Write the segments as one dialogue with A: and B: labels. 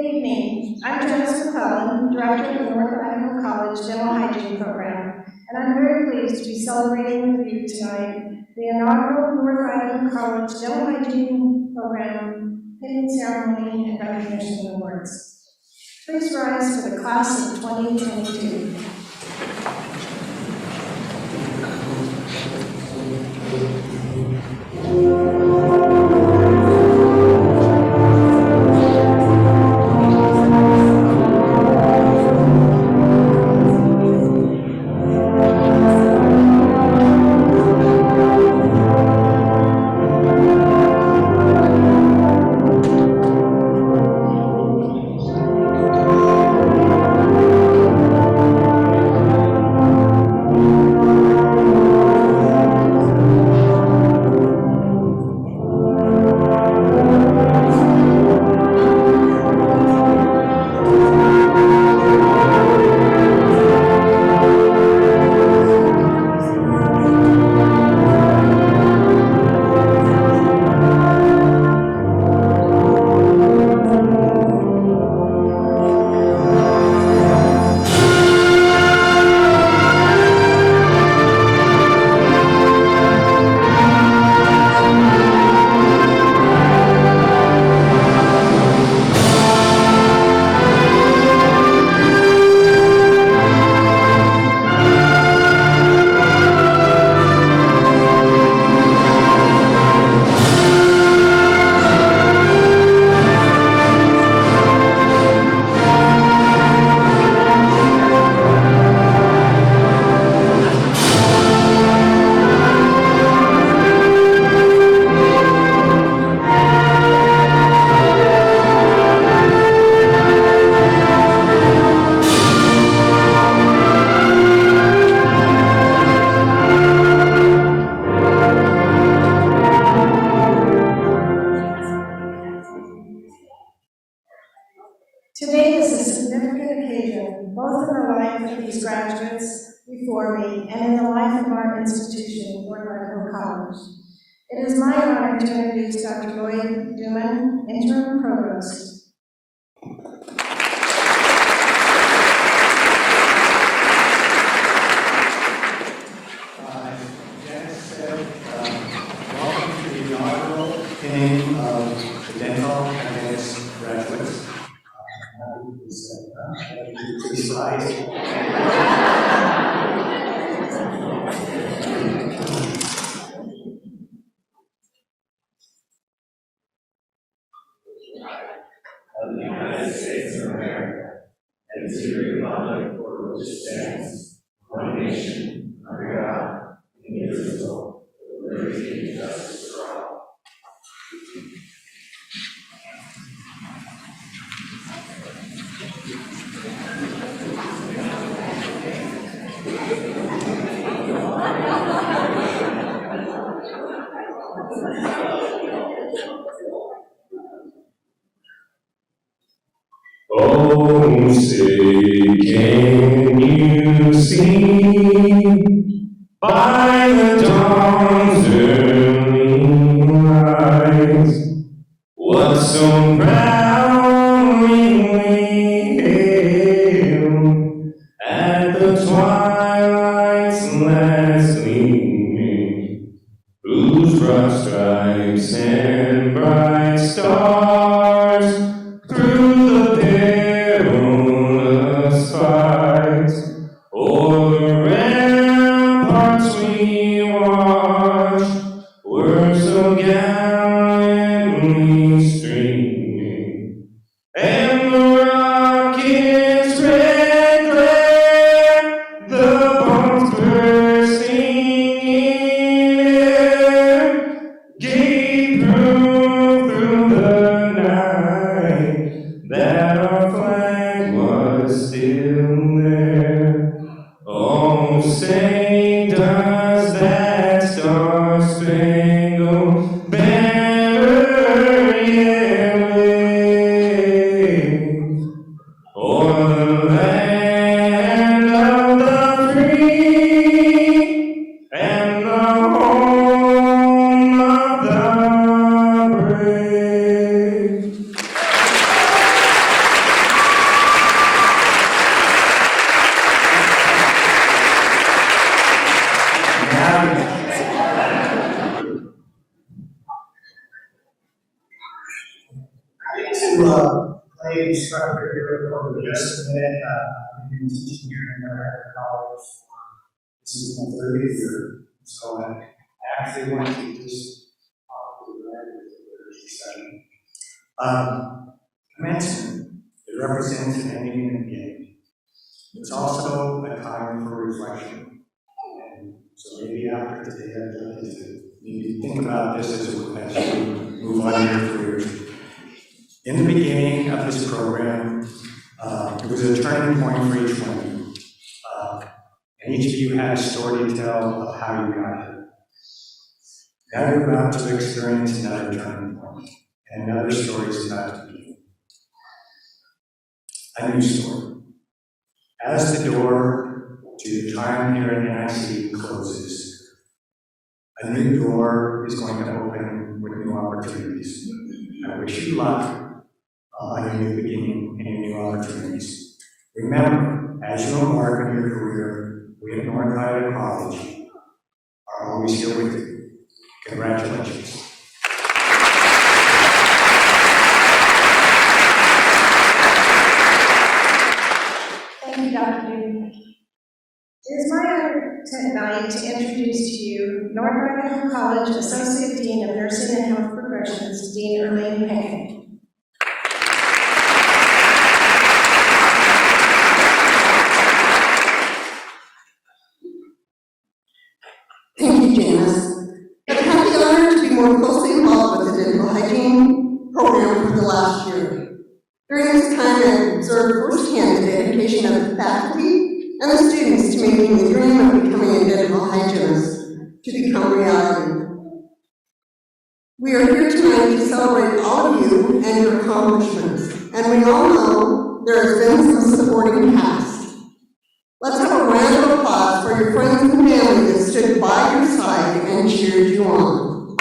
A: Good evening. I'm Janice McClellan, Director of the North Idaho College Dental Hygiene Program, and I'm very pleased to be celebrating with you tonight the inaugural North Idaho College Dental Hygiene Program pinning ceremony and recognition awards. Please rise for the class of 2022. Today is a significant occasion, both in the life of these graduates before me and in the life of our institution, North Idaho College. It is my honor to introduce Dr. Lloyd Duman, Interim Provost.
B: Janice said, welcome to the inaugural pinning of the dental hygienist graduates. Please rise. Of the United States of America, and to the republic for which it stands, one nation, under God, indivisible, with liberty and justice for all.
C: Oh, say, can you see by the dawn's early rise what so proudly we hailed at the twilight's last gleaming, whose broad stripes and bright stars through the perilous fights o'er the ramparts we watched were so gallantly streaming, and the rocket's red glare, the bombs bursting in air, gave proof through the night that our flag was still there. Oh, say, does that star-spangled banner yet wave o'er the land of the free and the home of the brave?
D: to play instructor here for just a minute. I've been teaching here in American College for this is my 30th year, so I actually want to just talk to the record commencement, it represents an ending and a beginning. It's also a time for reflection. And so maybe after today, I'd like you to think about this as you move on in your careers. In the beginning of this program, it was a turning point for each one of you. And each of you had a story to tell of how you got here. Now you're about to experience another turning point, and another story is about to begin. A new story. As the door to your time here at NIC closes, a new door is going to open with new opportunities. I wish you luck on your new beginning and your new opportunities. Remember, as you embark on your career, we at North Idaho College are always here with you. Congratulations.
A: Thank you, Dr. Newton. It is my honor tonight to introduce to you North Idaho College Associate Dean of Nursing and Health Professions, Dean Erlene Payne.
E: Thank you, Janice. I've had the honor to be more closely involved with the dental hygiene program for the last year. During this time, I observed firsthand the dedication of the faculty and the students to making the dream of becoming a dental hygienist to become reality. We are here tonight to celebrate all of you and your accomplishments, and we all know there has been some supporting past. Let's have a round of applause for your friends and family that stood by your side and cheered you on.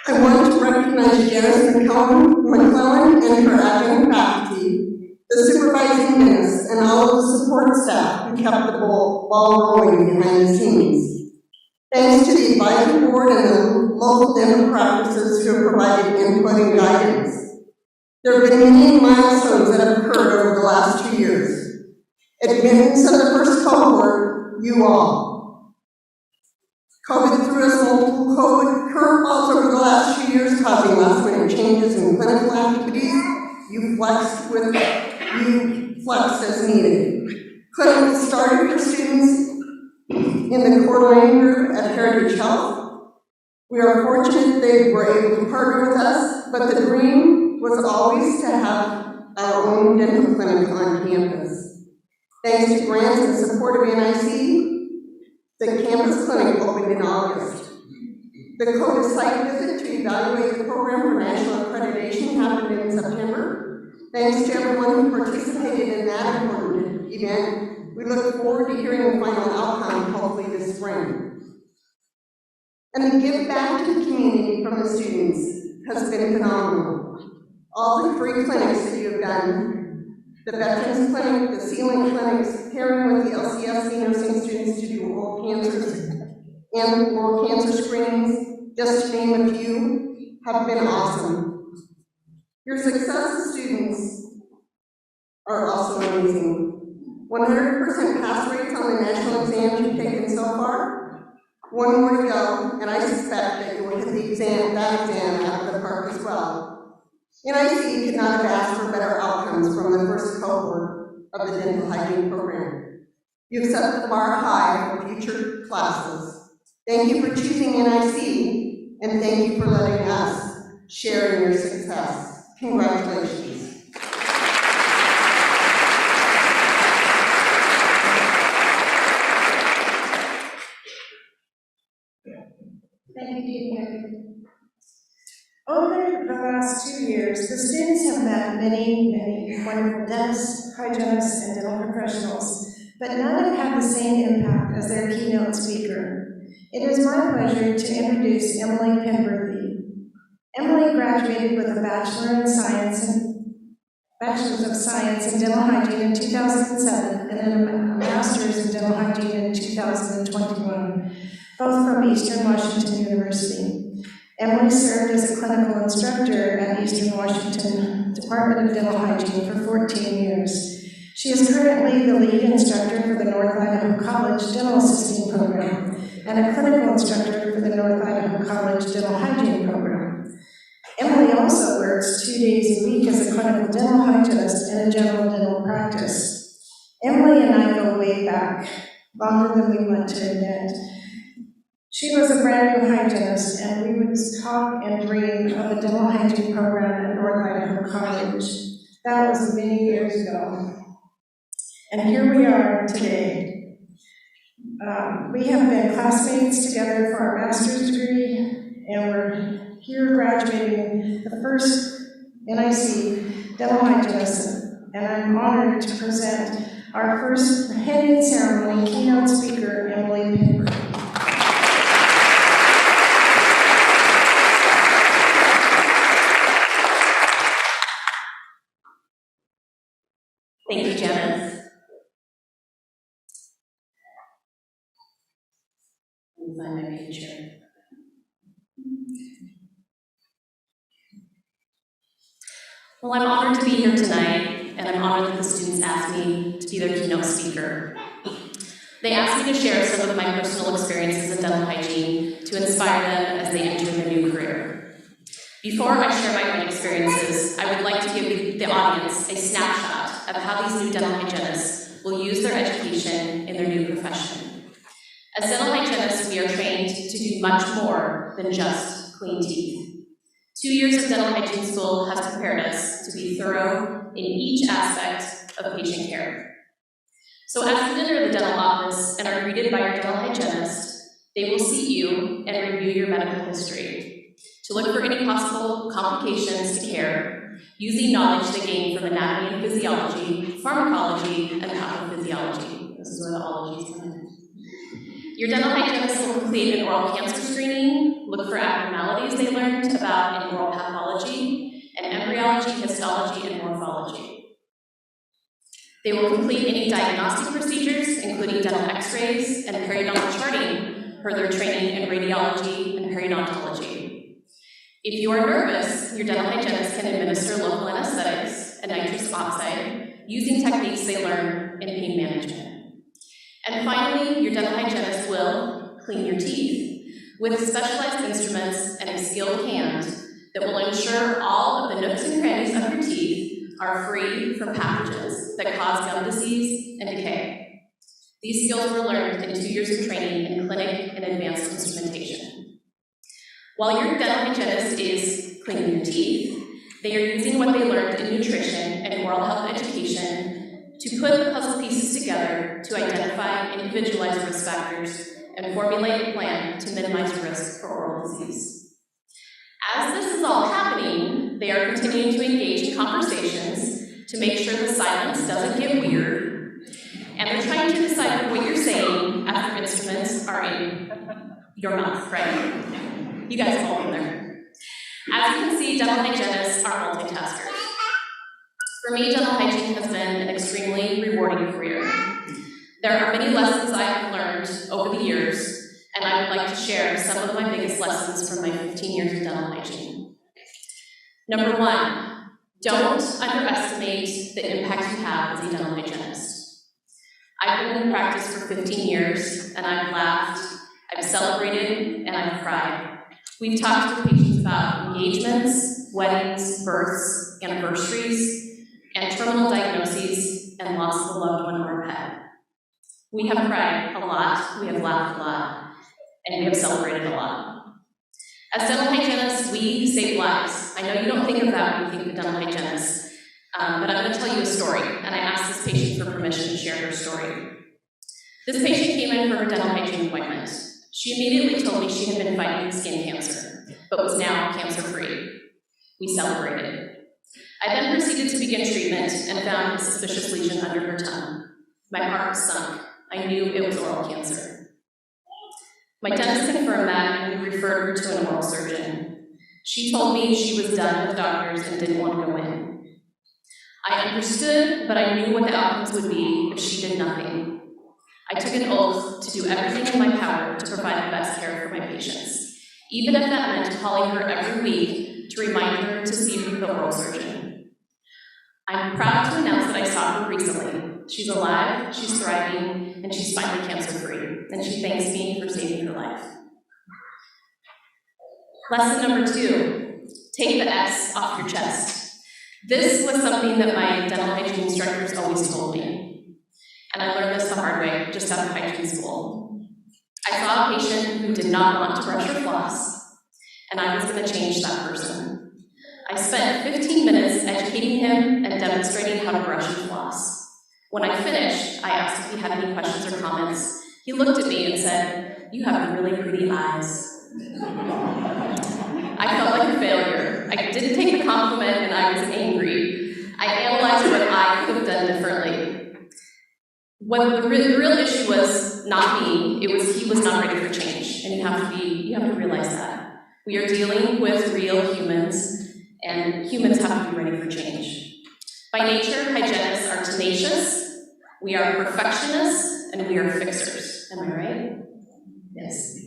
E: I want to recognize Janice McClellan and her adjunct faculty, the supervising dentists, and all of the support staff who kept the ball rolling behind the scenes. Thanks to the advisory board and the local dental practices who have provided input and guidance. There have been many milestones that have occurred over the last 2 years. Admittance of the first cohort, you all. COVID threw us multiple COVID curveballs over the last 2 years, causing last-minute changes in clinical activities. You flexed as needed. Clinical started for students in the Coeur d'Alene group at Heritage Health. We are fortunate they were able to partner with us, but the dream was always to have our own dental clinic on campus. Thanks to grants and support of NIC, the campus clinic opened in August. The COVID site visit to evaluate the program for national accreditation happened in September. Thanks to everyone who participated in that important event. We look forward to hearing the final outcome hopefully this spring. And the give back to the community from the students has been phenomenal. All the free clinics that you have done, the Veterans Clinic, the Sealing Clinics, pairing with the LCSC nursing students to do oral cancers and oral cancer screenings, just to name a few, have been awesome. Your success as students are also amazing. 100% pass rates on the national exams you've taken so far. One more to go, and I suspect that you will hit that exam out of the park as well. NIC could not have asked for better outcomes from the first cohort of the dental hygiene program. You've set the bar high for future classes. Thank you for choosing NIC, and thank you for letting us share in your success. Congratulations.
A: Thank you, Dean. Over the last 2 years, the students have met many wonderful dentists, hygienists, and dental professionals, but none have had the same impact as their keynote speaker. It is my pleasure to introduce Emily Penberthy. Emily graduated with a Bachelor's of Science in Dental Hygiene in 2007 and then a Master's in Dental Hygiene in 2021. both from Eastern Washington University. Emily served as a clinical instructor at Eastern Washington Department of Dental Hygiene for 14 years. She is currently the lead instructor for the North Idaho College Dental Assisting Program and a clinical instructor for the North Idaho College Dental Hygiene Program. Emily also works 2 days a week as a clinical dental hygienist in a general dental practice. Emily and I go way back, longer than we want to admit. She was a brand new hygienist, and we would talk and dream of a dental hygiene program at North Idaho College. That was many years ago. And here we are today. We have been classmates together for our master's degree, and we're here graduating the first NIC dental hygienist, and I'm honored to present our first heading ceremony keynote speaker, Emily Pinker.
F: Thank you, Janice. Let me find my picture. Well, I'm honored to be here tonight, and I'm honored that the students asked me to be their keynote speaker. They asked me to share some of my personal experiences in dental hygiene to inspire them as they enter their new career. Before I share my own experiences, I would like to give the audience a snapshot of how these new dental hygienists will use their education in their new profession. As dental hygienists, we are trained to do much more than just clean teeth. 2 years of dental hygiene school has prepared us to be thorough in each aspect of patient care. So as you enter the dental office and are greeted by your dental hygienist, they will see you and review your medical history to look for any possible complications to care, using knowledge they gain from anatomy and physiology, pharmacology, and pathophysiology. This is where the ologies come in. Your dental hygienist will complete an oral cancer screening, look for abnormalities they learned about in oral pathology, and embryology, histology, and morphology. They will complete any diagnostic procedures, including dental x-rays and periodontal charting, per their training in radiology and periodontology. If you are nervous, your dental hygienist can administer local anesthetics and nitrous oxide using techniques they learn in pain management. And finally, your dental hygienist will clean your teeth with specialized instruments and a skilled hand that will ensure all of the nooks and crannies of your teeth are free from pathogens that cause gum disease and decay. These skills were learned in 2 years of training in clinic and advanced instrumentation. While your dental hygienist is cleaning your teeth, they are using what they learned in nutrition and oral health education to put the puzzle pieces together to identify individualized risk factors and formulate a plan to minimize risk for oral disease. As this is all happening, they are continuing to engage in conversations to make sure the silence doesn't get weird, and they're trying to decide what you're saying after instruments are in your mouth, right? You guys have all been there. As you can see, dental hygienists are multitaskers. For me, dental hygiene has been an extremely rewarding career. There are many lessons I have learned over the years, and I would like to share some of my biggest lessons from my 15 years of dental hygiene. Number one, don't underestimate the impact you have as a dental hygienist. I've been in practice for 15 years, and I've laughed, I've celebrated, and I've cried. We've talked with patients about engagements, weddings, births, anniversaries, and terminal diagnoses and loss of a loved one or a pet. We have cried a lot, we have laughed a lot, and we have celebrated a lot. As dental hygienists, we save lives. I know you don't think of that when you think of dental hygienists, but I'm going to tell you a story, and I asked this patient for permission to share her story. This patient came in for her dental hygiene appointment. She immediately told me she had been fighting skin cancer, but was now cancer-free. We celebrated. I then proceeded to begin treatment and found a suspicious lesion under her tongue. My heart sunk. I knew it was oral cancer. My dentist confirmed that and we referred her to an oral surgeon. She told me she was done with doctors and didn't want to go in. I understood, but I knew what the outcomes would be if she did nothing. I took an oath to do everything in my power to provide the best care for my patients, even if that meant calling her every week to remind her to see the oral surgeon. I'm proud to announce that I saw her recently. She's alive, she's thriving, and she's finally cancer-free, and she thanks me for saving her life. Lesson number 2, take the S off your chest. This was something that my dental hygiene instructors always told me, and I learned this the hard way just out of hygiene school. I saw a patient who did not want to brush or floss, and I was going to change that person. I spent 15 minutes educating him and demonstrating how to brush and floss. When I finished, I asked if he had any questions or comments. He looked at me and said, "You have really pretty eyes." I felt like a failure. I didn't take the compliment and I was angry. I analyzed what I could have done differently. What the real issue was not me, it was he was not ready for change. And you have to realize that. We are dealing with real humans, and humans have to be ready for change. By nature, hygienists are tenacious, we are perfectionists, and we are fixers. Am I right? Yes.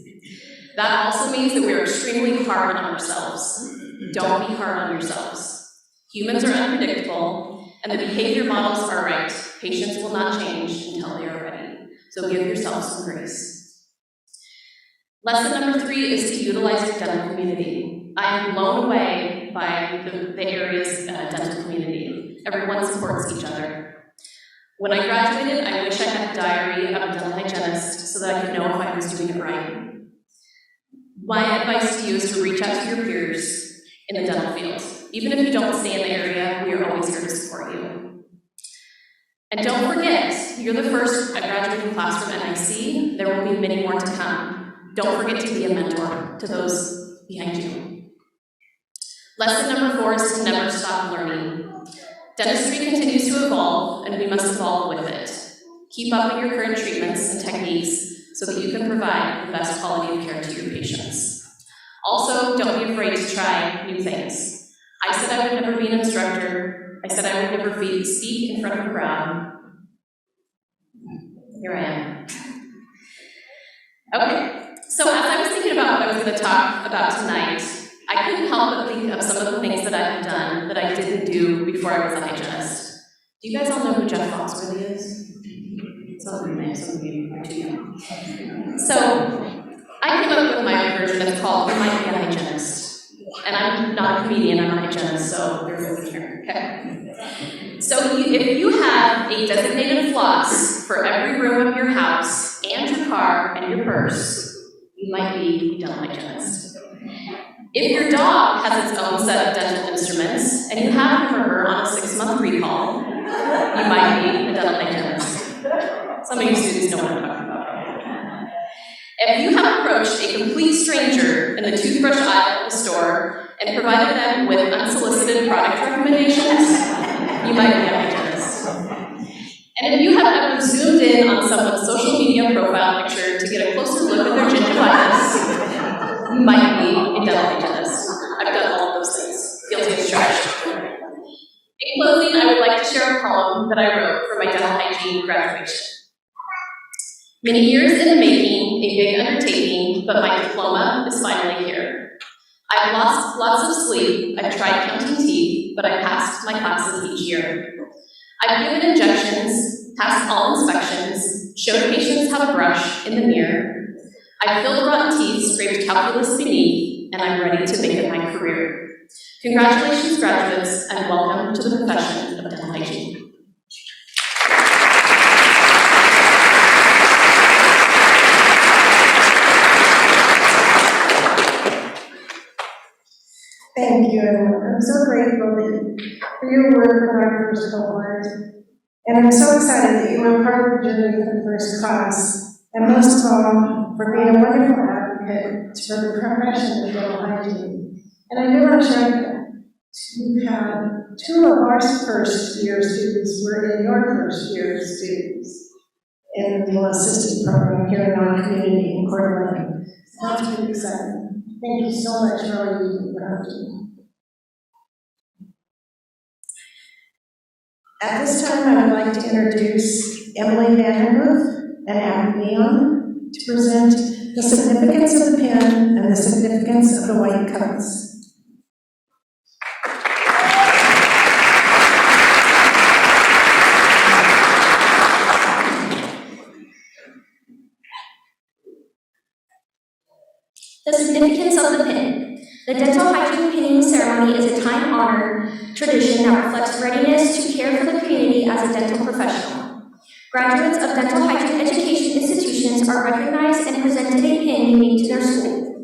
F: That also means that we are extremely hard on ourselves. Don't be hard on yourselves. Humans are unpredictable, and the behavior models are right. Patients will not change until they are ready. So give yourself some grace. Lesson number 3 is to utilize your dental community. I am blown away by the area's dental community. Everyone supports each other. When I graduated, I wish I had a diary of a dental hygienist so that I could know if I was doing it right. My advice to you is to reach out to your peers in the dental field. Even if you don't stay in the area, we are always here to support you. And don't forget, you're the first graduating class from NIC. There will be many more to come. Don't forget to be a mentor to those behind you. Lesson number 4 is to never stop learning. Dentistry continues to evolve, and we must evolve with it. Keep up with your current treatments and techniques so that you can provide the best quality of care to your patients. Also, don't be afraid to try new things. I said I would never be an instructor. I said I would never speak in front of a crowd. Here I am. Okay, so as I was thinking about what I was going to talk about tonight, I couldn't help but think of some of the things that I have done that I didn't do before I was a hygienist. Do you guys all know who Jeff Foxworthy is? Some of you are too young. So, I came up with my version that's called "You Might Be a Hygienist." And I'm not a comedian, I'm a hygienist, so bear with me here, okay? So if you have a designated floss for every room of your house, and your car, and your purse, you might be a dental hygienist. If your dog has its own set of dental instruments, and you have him or her on a 6-month recall, you might be a dental hygienist. Some of you students know what I'm talking about. If you have approached a complete stranger in the toothbrush aisle of the store and provided them with unsolicited product recommendations, you might be a hygienist. And if you have ever zoomed in on someone's social media profile picture to get a closer look at their gingivitis, you might be a dental hygienist. I've done all of those things. Guilty as charged. In closing, I would like to share a poem that I wrote for my dental hygiene graduation. Many years in the making, a big undertaking, but my diploma is finally here. I've lost lots of sleep, I've tried counting teeth, but I passed my classes each year. I've given injections, passed all inspections, showed patients how to brush in the mirror. I've filled rotten teeth, scraped calculus beneath, and I'm ready to make it my career. Congratulations, graduates, and welcome to the profession of dental hygiene.
A: Thank you, everyone. I'm so grateful for your work on our first cohort. And I'm so excited that you were part of the journey for the first class. And most of all, for being a wonderful advocate for the profession of dental hygiene. And I do want to share that we've had 2 of our first year students were in your first year students in the dental assistant program here in our community in Coeur d'Alene. That's pretty exciting. Thank you so much for all you do for our team. At this time, I would like to introduce Emily Vanderhoof. and Abby Leon to present the significance of the pin and the significance of the white coats.
G: The significance of the pin. The dental hygiene pinning ceremony is a time-honored tradition that reflects readiness to care for the community as a dental professional. Graduates of dental hygiene education institutions are recognized and presented a pin unique to their school.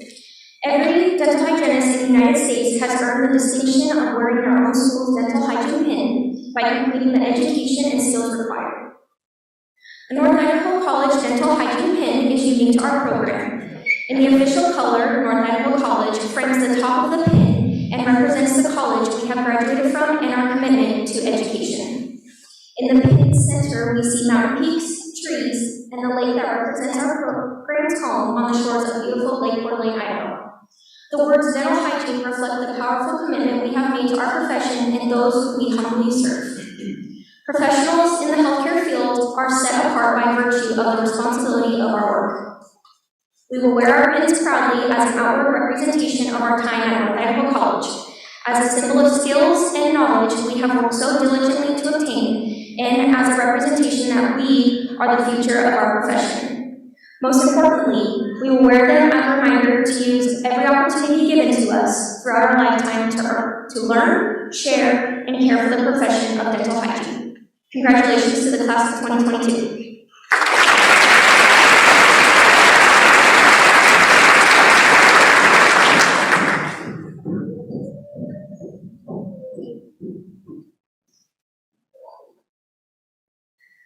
G: Every dental hygienist in the United States has earned the distinction of wearing their own school's dental hygiene pin by completing the education and skills required. The North Idaho College dental hygiene pin is unique to our program. In the official color, North Idaho College frames the top of the pin and represents the college we have graduated from and our commitment to education. In the pin's center, we see mountain peaks, trees, and the lake that represents our program's home on the shores of beautiful Lake Coeur d'Alene, Idaho. The words dental hygiene reflect the powerful commitment we have made to our profession and those we humbly serve. Professionals in the healthcare field are set apart by virtue of the responsibility of our work. We will wear our pins proudly as an outward representation of our time at North Idaho College, as a symbol of skills and knowledge we have worked so diligently to obtain, and as a representation that we are the future of our profession. Most importantly, we will wear them as a reminder to use every opportunity given to us throughout our lifetime to learn, share, and care for the profession of dental hygiene. Congratulations to the class of 2022.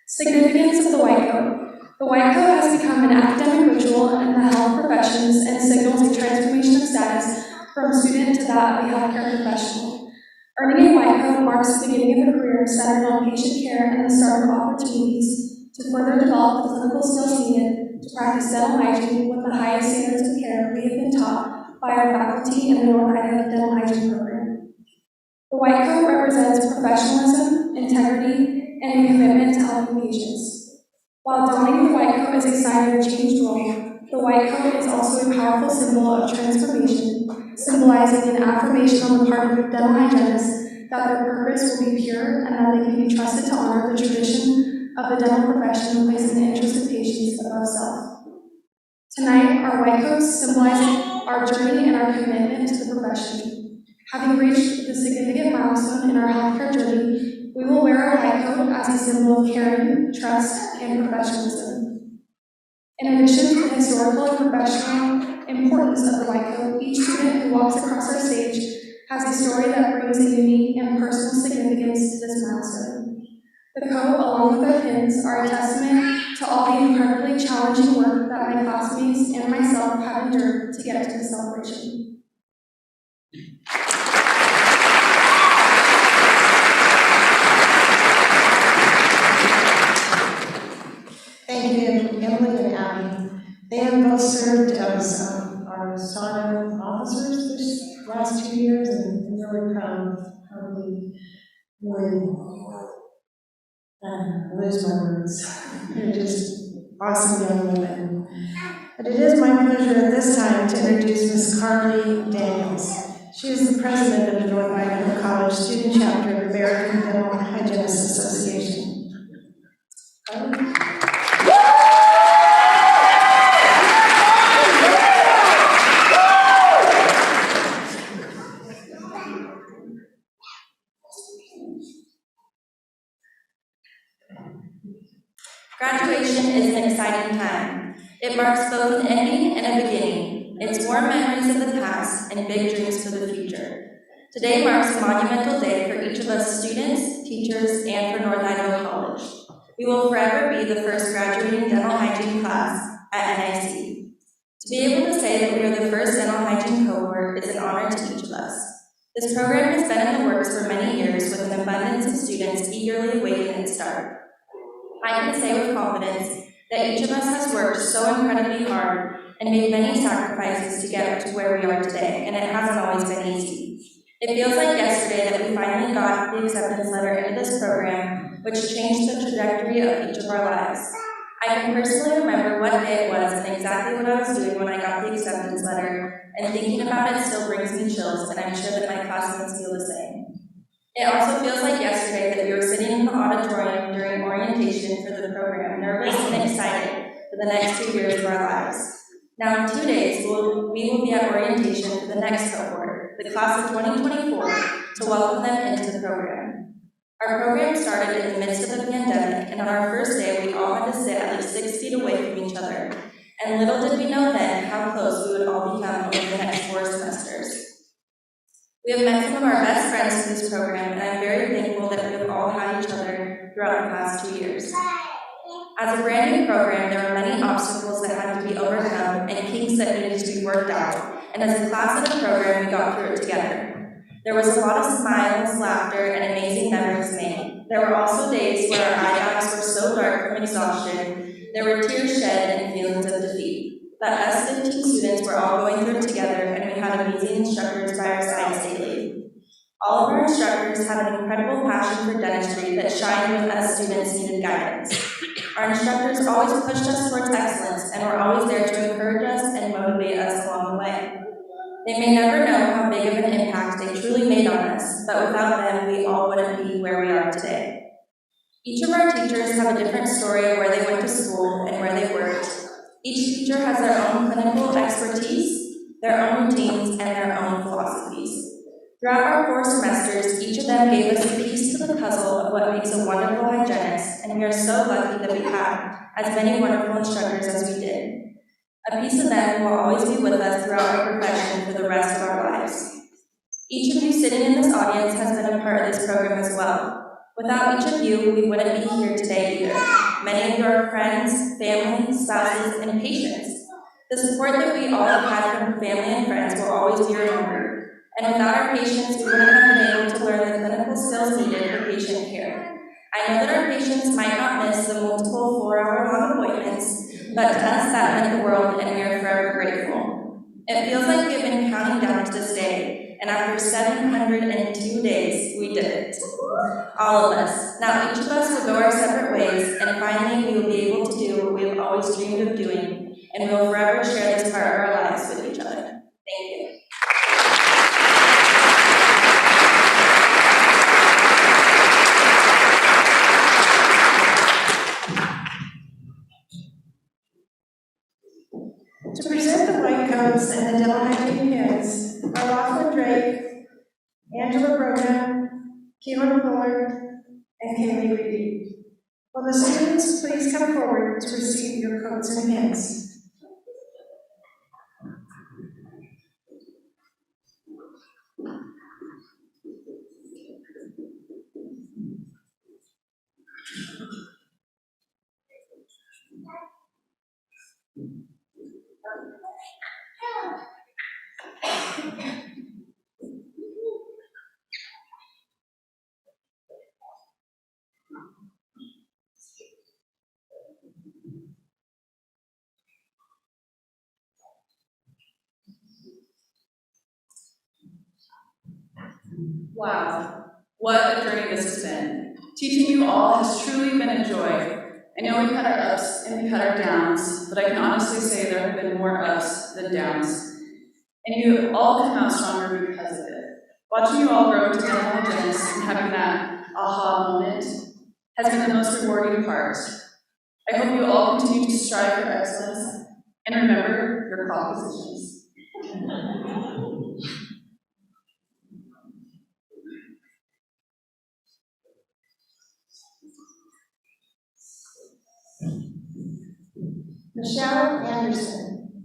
H: Significance of the white coat. The white coat has become an academic ritual in the health professions and signals a transformation of status from student to that of a healthcare professional. Earning a white coat marks the beginning of a career centered on patient care and the start of opportunities to further develop the clinical skills needed to practice dental hygiene with the highest standards of care we have been taught by our faculty in the North Idaho Dental Hygiene Program. The white coat represents professionalism, integrity, and a commitment to helping patients. While donning the white coat is a sign of a changed role, the white coat is also a powerful symbol of transformation, symbolizing an affirmation on the part of dental hygienists that their purpose will be pure and that they can be trusted to honor the tradition of the dental profession and place the interest of patients above self. Tonight, our white coats symbolize our journey and our commitment to the profession. Having reached the significant milestone in our healthcare journey, we will wear our white coat as a symbol of caring, trust, and professionalism. In addition to the historical and professional importance of the white coat, each student who walks across our stage has a story that brings a unique and personal significance to this milestone. The coat, along with our pins, are a testament to all the incredibly challenging work that my classmates and myself have endured to get to the celebration.
A: Thank you, Emily and Abby. They have both served as our SANA officers this last 2 years, and I'm really proud of how we really lose my words. They're just awesome young women. But it is my pleasure at this time to introduce Ms. Carly Daniels. She is the president of the North Idaho College Student Chapter of the American Dental Hygienists Association. Carly?
I: Graduation is an exciting time. It marks both an ending and a beginning. It's warm memories of the past and big dreams for the future. Today marks a monumental day for each of us students, teachers, and for North Idaho College. We will forever be the first graduating dental hygiene class at NIC. To be able to say that we are the first dental hygiene cohort is an honor to each of us. This program has been in the works for many years with an abundance of students eagerly awaiting its start. I can say with confidence that each of us has worked so incredibly hard and made many sacrifices to get to where we are today, and it hasn't always been easy. It feels like yesterday that we finally got the acceptance letter into this program, which changed the trajectory of each of our lives. I can personally remember what day it was and exactly what I was doing when I got the acceptance letter, and thinking about it still brings me chills, and I'm sure that my classmates feel the same. It also feels like yesterday that we were sitting in the auditorium during orientation for the program, nervous and excited for the next 2 years of our lives. Now in 2 days, we will be at orientation for the next cohort, the class of 2024, to welcome them into the program. Our program started in the midst of the pandemic, and on our first day, we all had to sit at least 6 feet away from each other. And little did we know then how close we would all become over the next 4 semesters. We have met some of our best friends through this program, and I'm very thankful that we have all had each other throughout the past 2 years. As a brand new program, there were many obstacles that had to be overcome and kinks that needed to be worked out, and as a class and a program, we got through it together. There was a lot of smiles, laughter, and amazing memories made. There were also days where our eye bags were so dark from exhaustion, there were tears shed and feelings of defeat. But us 15 students were all going through it together, and we had amazing instructors by our sides daily. All of our instructors have an incredible passion for dentistry that shined when us students needed guidance. Our instructors always pushed us towards excellence and were always there to encourage us and motivate us along the way. They may never know how big of an impact they truly made on us, but without them, we all wouldn't be where we are today. Each of our teachers have a different story of where they went to school and where they worked. Each teacher has their own clinical expertise, their own routines, and their own philosophies. Throughout our 4 semesters, each of them gave us a piece to the puzzle of what makes a wonderful hygienist, and we are so lucky that we had as many wonderful instructors as we did. A piece of them will always be with us throughout our profession for the rest of our lives. Each of you sitting in this audience has been a part of this program as well. Without each of you, we wouldn't be here today either. Many of you are friends, family, spouses, and patients. The support that we all have had from family and friends will always be remembered. And without our patients, we wouldn't have been able to learn the clinical skills needed for patient care. I know that our patients might not miss the multiple 4-hour-long appointments, but to us that meant the world, and we are forever grateful. It feels like we've been counting down to this day, and after 702 days, we did it. All of us. Now each of us will go our separate ways, and finally we will be able to do what we have always dreamed of doing, and we will forever share this part of our lives with each other. Thank you.
A: To present the white coats and the dental hygiene pins are Lachlan Drake, Angela Broda, Keelan Fuller, and Kaylee Reedy. Will the students please come forward to receive your coats and pins?
J: Wow, what a journey this has been. Teaching you all has truly been a joy. I know we've had our ups and we've had our downs, but I can honestly say there have been more ups than downs. And you all come out stronger because of it. Watching you all grow to dental hygienists and having that aha moment has been the most rewarding part. I hope you all continue to strive for excellence and remember your call positions.
A: Michelle Anderson.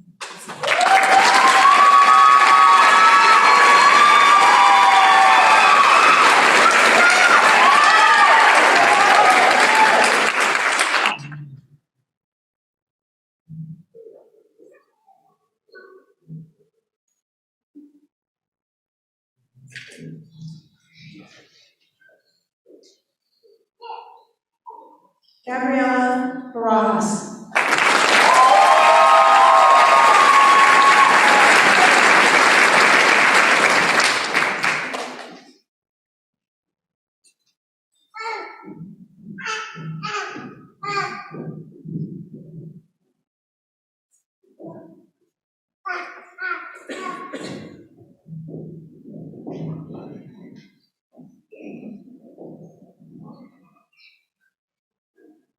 A: Gabriella Barajas.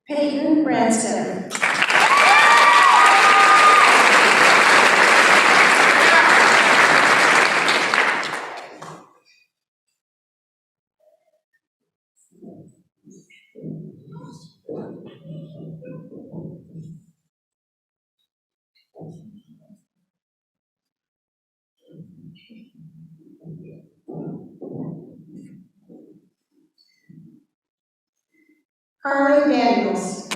A: Peyton Branston. Carly Daniels.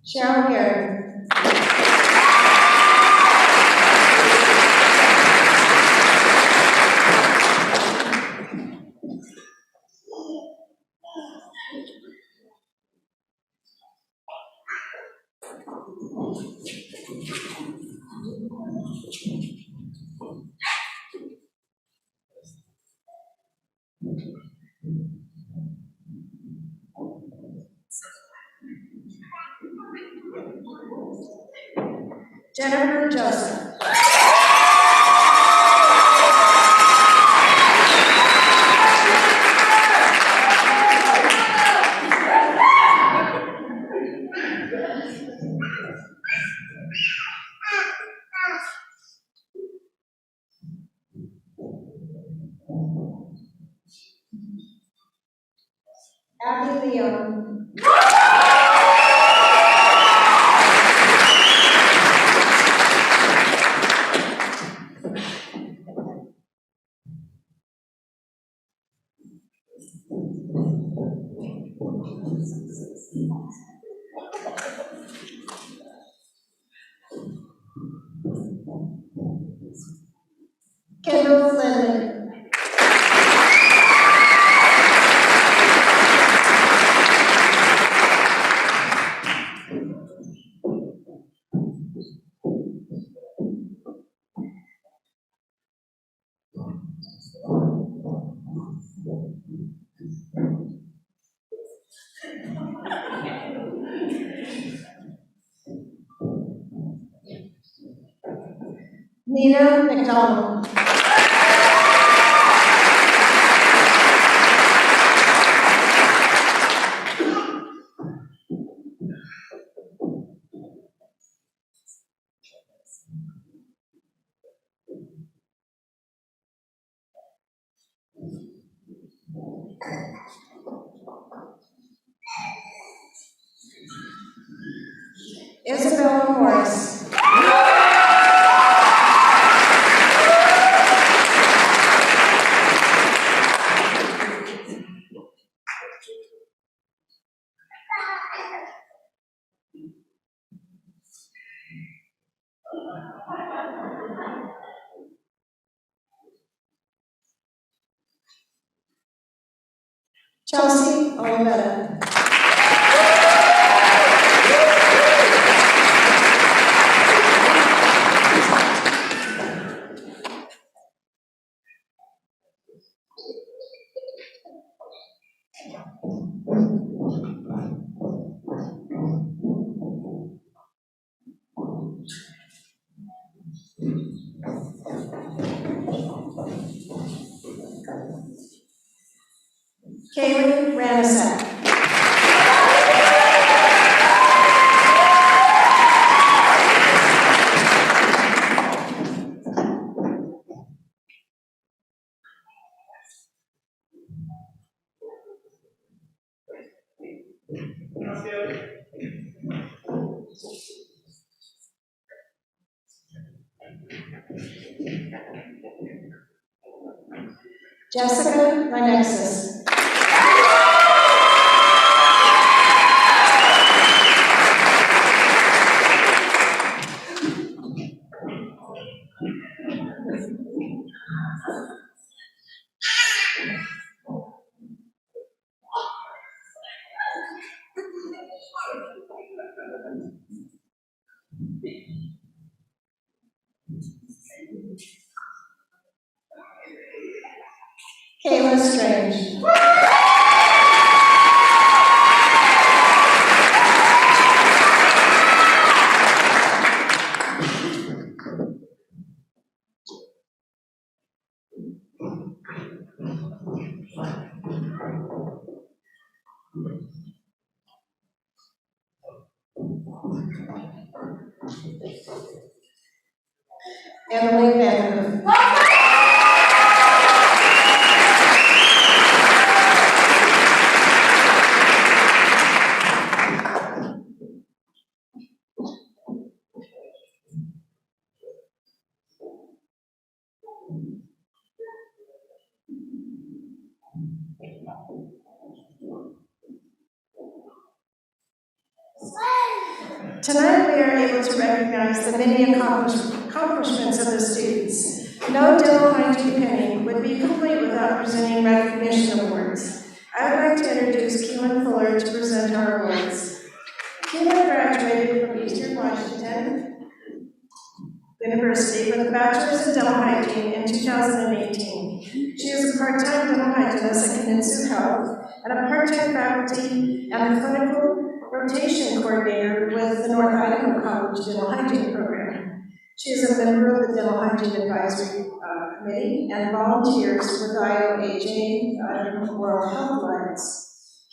A: Cheryl Garrett. Jennifer Joseph. Abby Leon. Kendall Lindley. Nina McDonald. Isabella Morris. Chelsea Olivetta. Kaylee Ramsett. Jessica Rynexis. Kayla Strange. Emily Vanderhoof. Tonight we are able to recognize the many accomplishments of the students. No dental hygiene penny would be complete without presenting recognition awards. I would like to introduce Keelan Fuller to present our awards. Keelan graduated from Eastern Washington University with a bachelor's in dental hygiene in 2018. She is a part-time dental hygienist at Kaninsu Health and a part-time faculty and a clinical rotation coordinator with the North Idaho College Dental Hygiene Program. She is a member of the Dental Hygiene Advisory Committee and volunteers with IOHA, Idaho Oral Health Alliance.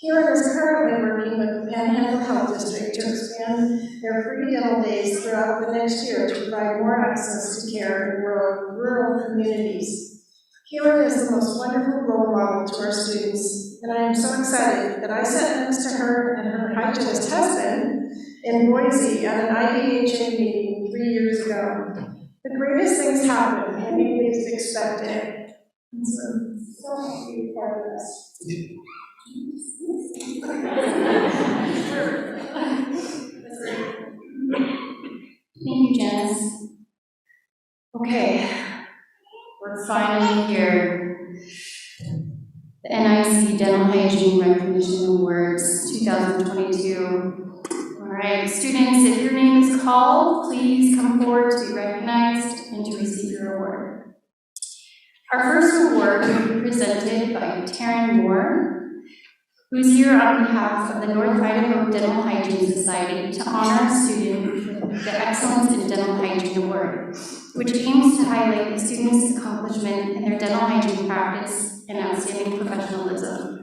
A: Keelan is currently working with the Panhandle Health District to expand their free dental days throughout the next year to provide more access to care in rural communities. Keelan is the most wonderful role model to our students, and I am so excited that I sat next to her and her hygienist husband in Boise at an IDHA meeting 3 years ago. The greatest things happen when you least expect it. So happy to be part of this.
F: Thank you, Janice. Okay, we're finally here. The NIC Dental Hygiene Recognition Awards 2022. All right, students, if your name is called, please come forward to be recognized and to receive your award. Our first award will be presented by Taryn Moore, who's here on behalf of the North Idaho Dental Hygiene Society to honor a student with the Excellence in Dental Hygiene Award, which aims to highlight the students' accomplishment in their dental hygiene practice and outstanding professionalism.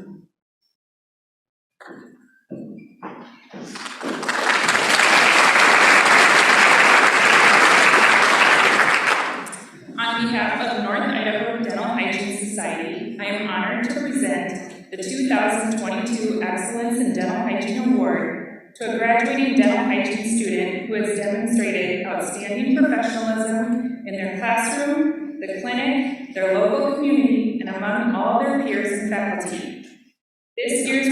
K: On behalf of North Idaho Dental Hygiene Society, I am honored to present the 2022 Excellence in Dental Hygiene Award to a graduating dental hygiene student who has demonstrated outstanding professionalism in their classroom, the clinic, their local community, and among all their peers and faculty. This year's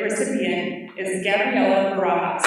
K: recipient is Gabriella Barajas.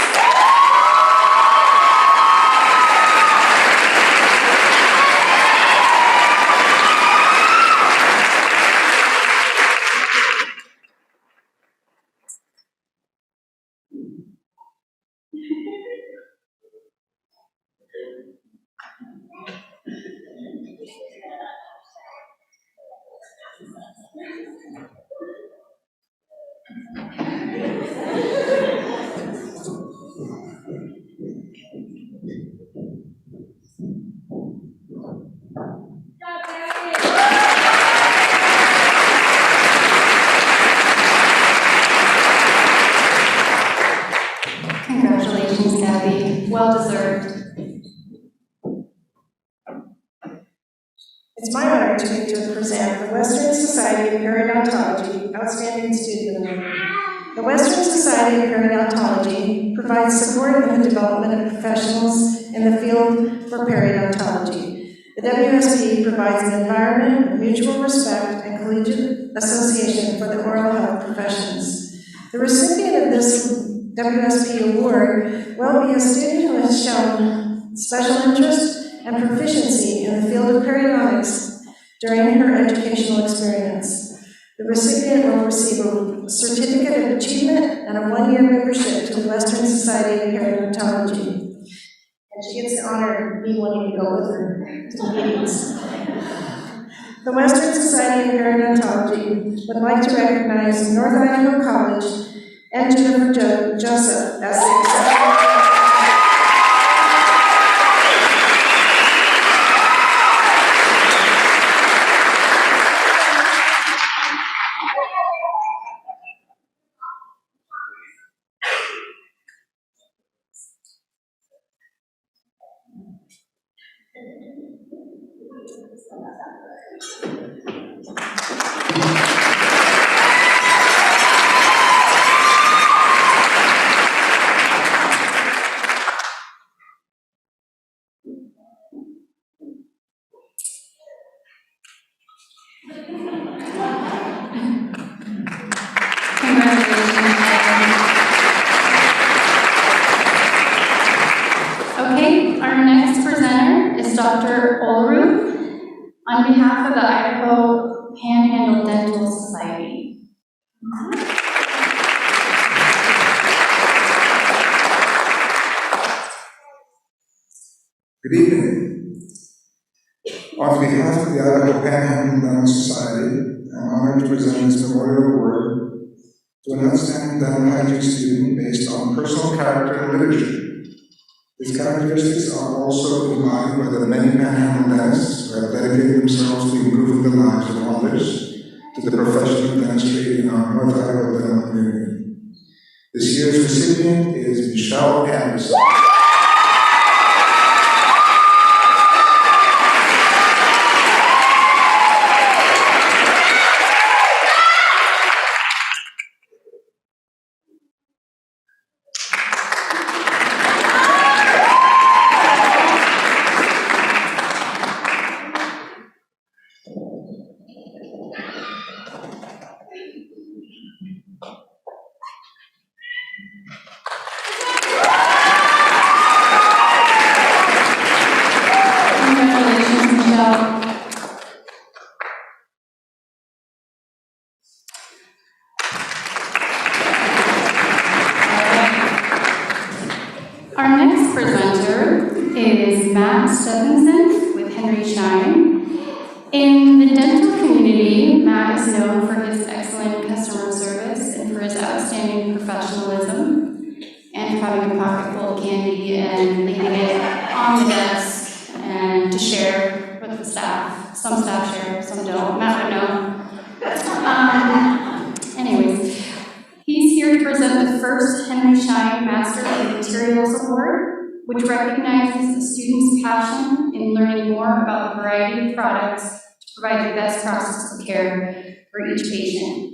F: Congratulations, Gabby. Well deserved.
A: It's my honor to present the Western Society of Periodontology Outstanding Student Award. The Western Society of Periodontology provides support in the development of professionals in the field for periodontology. The WSP provides an environment of mutual respect and collegiate association for the oral health professions. The recipient of this WSP award will be a student who has shown special interest and proficiency in the field of periodontics during her educational experience. The recipient will receive a certificate of achievement and a 1-year membership to the Western Society of Periodontology. and she gets the honor of me wanting to go with her to meetings. The Western Society of Periodontology would like to recognize North Idaho College and Jennifer Joseph as the exceptional.
H: Okay, our next presenter is Dr. Olru on behalf of the Idaho Panhandle Dental Society.
C: Good evening. On behalf of the Idaho Panhandle Dental Society, I'm honored to present this memorial award to an outstanding dental hygiene student based on personal character and leadership. These characteristics are also embodied by the many Panhandle dentists who have dedicated themselves to improving the lives of others to the profession of dentistry in our North Idaho dental community. This year's recipient is Michelle Anderson.
H: Our next presenter is Matt Stephenson with Henry Schein. In the dental community, Matt is known for his excellent customer service and for his outstanding professionalism and having a pocket full of candy and leaving it on the desk and to share with the staff. Some staff share, some don't. Matt would know. Anyways. He's here to present the first Henry Schein Master of Materials Award, which recognizes the student's passion in learning more about a variety of products to provide the best process of care for each patient.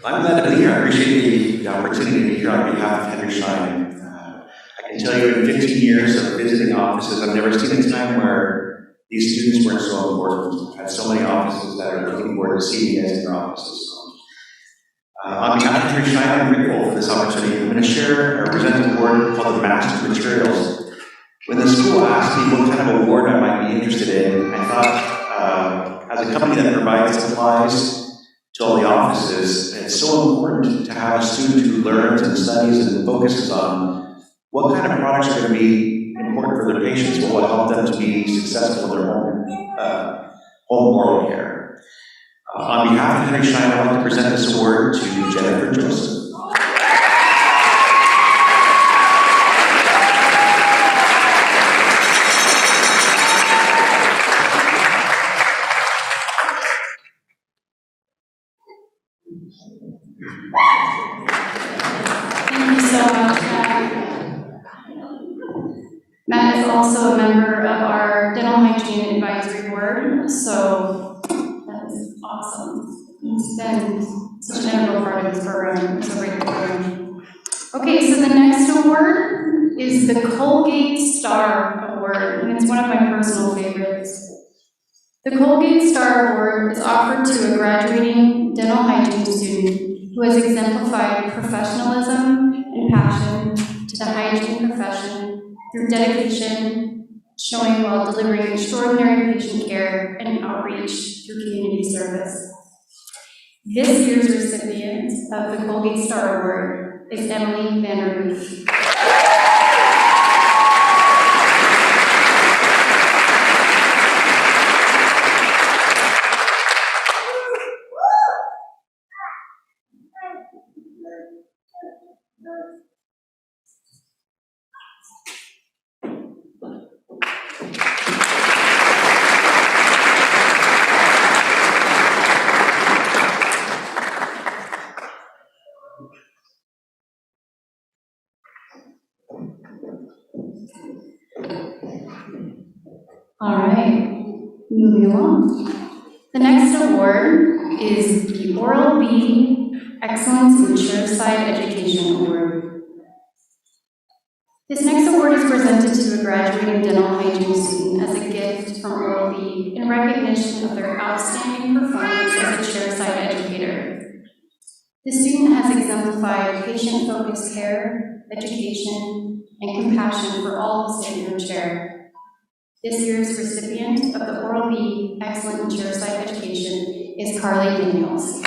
L: I'm glad to be here. I appreciate the opportunity to be here on behalf of Henry Schein. I can tell you in 15 years of visiting offices, I've never seen a time where these students weren't so important. I've had so many offices that are looking forward to seeing you guys in their offices. On behalf of Henry Schein, I'm grateful for this opportunity. I'm going to share or present an award called the Master of Materials. When the school asked me what kind of award I might be interested in, I thought, as a company that provides supplies to all the offices, it's so important to have a student who learns and studies and focuses on what kind of products are going to be important for their patients, what will help them to be successful in their home oral care. On behalf of Henry Schein, I'd like to present this award to Jennifer Joseph.
H: Thank you so much, Matt is also a member of our Dental Hygiene Advisory Board, so that is awesome. He's been such an integral part of this program. It's a great program. Okay, so the next award is the Colgate Star Award, and it's one of my personal favorites. The Colgate Star Award is offered to a graduating dental hygiene student who has exemplified professionalism and passion to the hygiene profession through dedication, showing while delivering extraordinary patient care and outreach through community service.
M: This year's recipient of the Colgate Star Award is Emily Vanderhoof. All right, moving along. The next award is the Oral-B Excellence in Chairside Education Award. This next award is presented to a graduating dental hygiene student as a gift from Oral-B in recognition of their outstanding performance as a chairside educator. The student has exemplified patient-focused care, education, and compassion for all who sit in her chair. This year's recipient of the Oral-B Excellent in Chairside Education is Carly Daniels.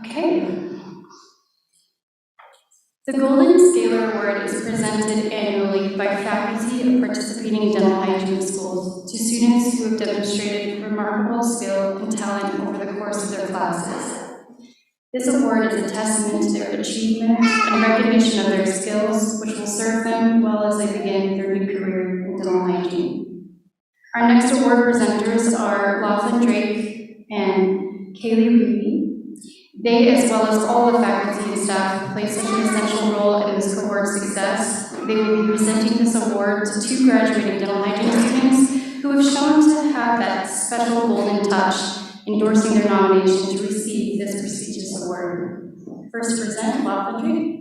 M: Okay. The Golden Scalar Award is presented annually by faculty of participating dental hygiene schools to students who have demonstrated remarkable skill and talent over the course of their classes. This award is a testament to their achievement and recognition of their skills, which will serve them well as they begin their new career in dental hygiene. Our next award presenters are Laughlin Drake and Kaylee Reedy. They, as well as all the faculty and staff, play such an essential role in this cohort's success. They will be presenting this award to two graduating dental hygiene students who have shown to have that special golden touch, endorsing their nomination to receive this prestigious award. First present, Laughlin Drake.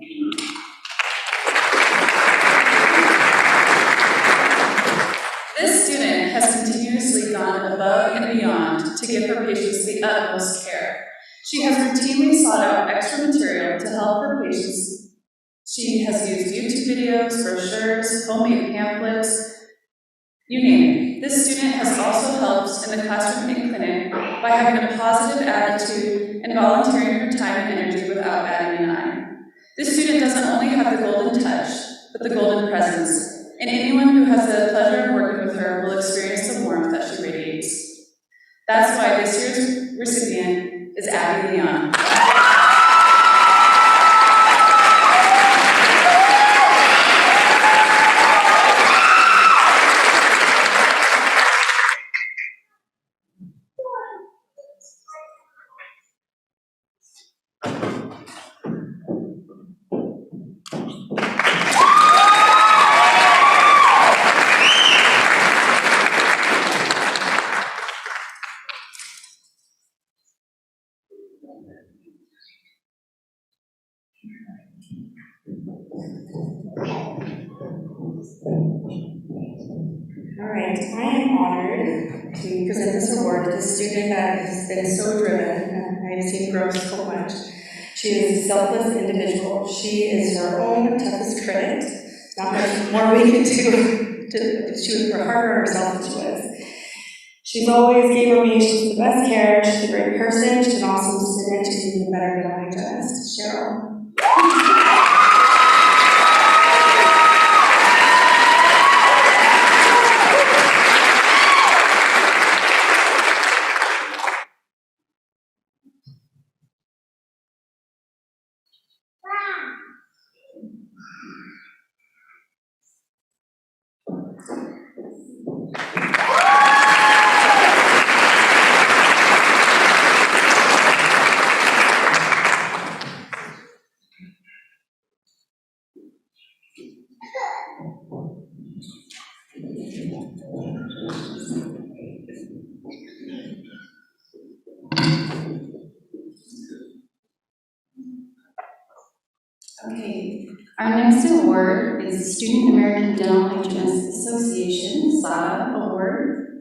J: This student has continuously gone above and beyond to give her patients the utmost care. She has routinely sought out extra material to help her patients. She has used YouTube videos, brochures, homemade pamphlets, you name it. This student has also helped in the classroom and clinic by having a positive attitude and volunteering her time and energy without batting an eye. This student doesn't only have the golden touch, but the golden presence, and anyone who has the pleasure of working with her will experience the warmth that she radiates. That's why this year's recipient is Abby Leon.
N: All right, I am honored to present this award to a student that has been so driven, and I have seen grow so much. She is a selfless individual. She is her own toughest critic. Not much more we can do. She was harder on herself than she was. She's always gave her patients the best care. She's a great person. She's an awesome student. She's even better than I just. Cheryl.
M: Okay, our next award is the Student American Dental Hygienists Association, SADA Award.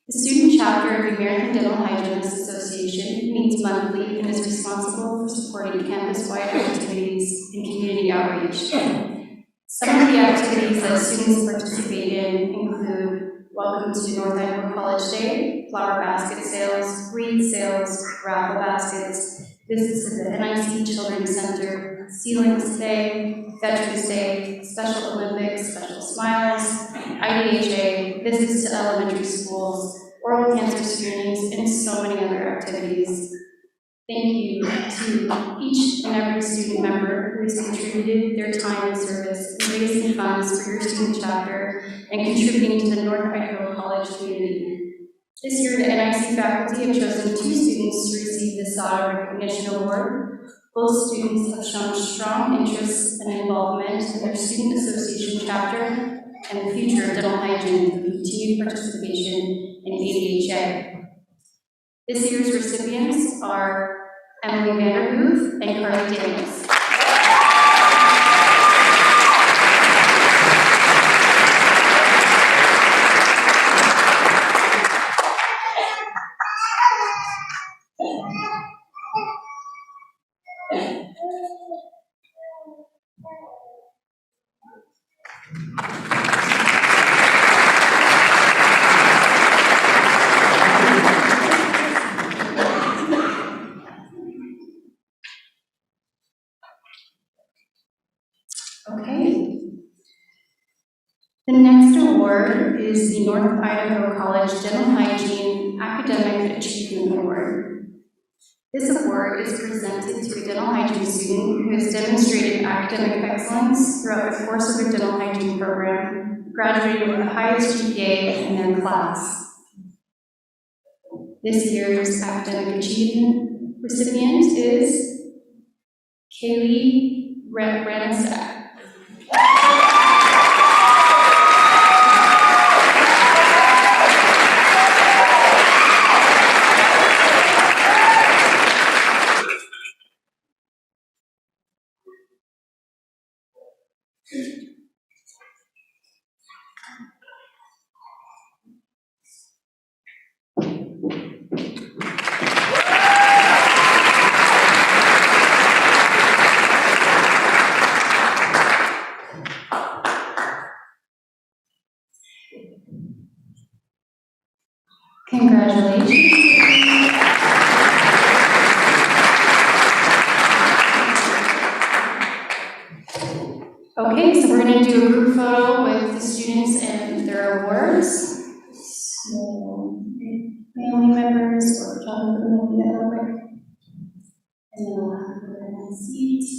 M: The student chapter of the American Dental Hygienists Association meets monthly and is responsible for supporting campus-wide activities and community outreach. Some of the activities that students participate in include Welcome to North Idaho College Day, flower basket sales, wreath sales, raffle baskets, visits to the NIC Children's Center, Ceilings Day, Veterans Day, Special Olympics, Special Smiles, IDHA, visits to elementary schools, oral cancer screenings, and so many other activities. Thank you to each and every student member who has contributed their time and service in raising funds for your student chapter and contributing to the North Idaho College community. This year, the NIC faculty have chosen 2 students to receive the SADA Recognition Award. Both students have shown strong interest and involvement in their student association chapter and the future of dental hygiene through continued participation in ADHA. This year's recipients are Emily Vanderhoof and Carly Daniels. Okay. The next award is the North Idaho College Dental Hygiene Academic Achievement Award. This award is presented to a dental hygiene student who has demonstrated academic excellence throughout the course of their dental hygiene program, graduating with the highest GPA in their class. This year's academic achievement recipient is Kaylee Ransack. Congratulations. Okay, so we're going to do a group photo with the students and their awards. So, family members or Jonathan will be that quick. And then we'll have to put them in seats.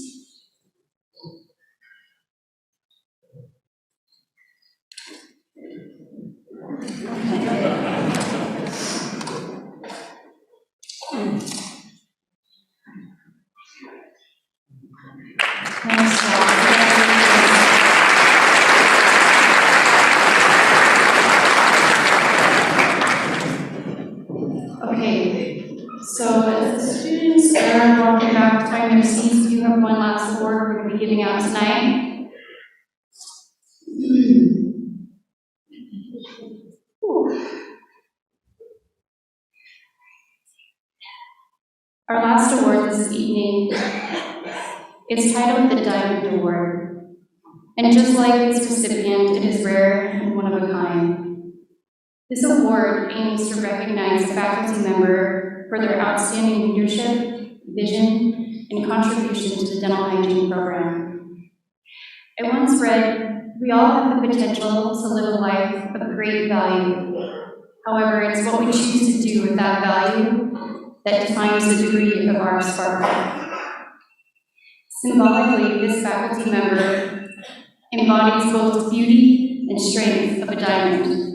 M: Okay, so as the students are walking back to find their seats, we do have one last award we're going to be giving out tonight. Our last award this evening is titled the Diamond Award. And just like its recipient, it is rare and one of a kind. This award aims to recognize a faculty member for their outstanding leadership, vision, and contribution to the dental hygiene program. I once read, "We all have the potential to live a life of great value. However, it's what we choose to do with that value that defines the degree of our sparkle." Symbolically, this faculty member embodies both the beauty and strength of a diamond.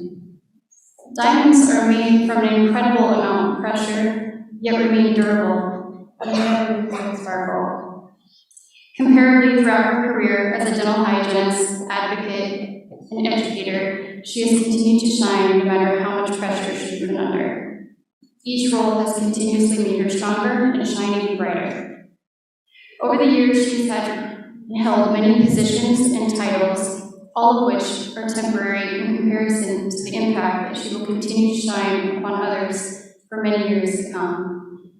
M: Diamonds are made from an incredible amount of pressure, yet remain durable, and never lose sparkle. Comparably, throughout her career as a dental hygienist, advocate, and educator, she has continued to shine no matter how much pressure she's been under. Each role has continuously made her stronger and shining brighter. Over the years, she's held many positions and titles, all of which are temporary in comparison to the impact that she will continue to shine upon others for many years to come.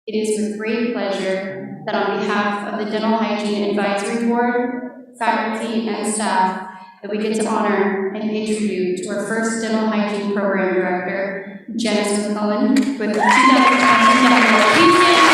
M: It is with great pleasure that on behalf of the Dental Hygiene Advisory Board, faculty, and staff, that we get to honor and pay tribute to our first Dental Hygiene Program Director, Janice McCullen, with the 2020 Dental.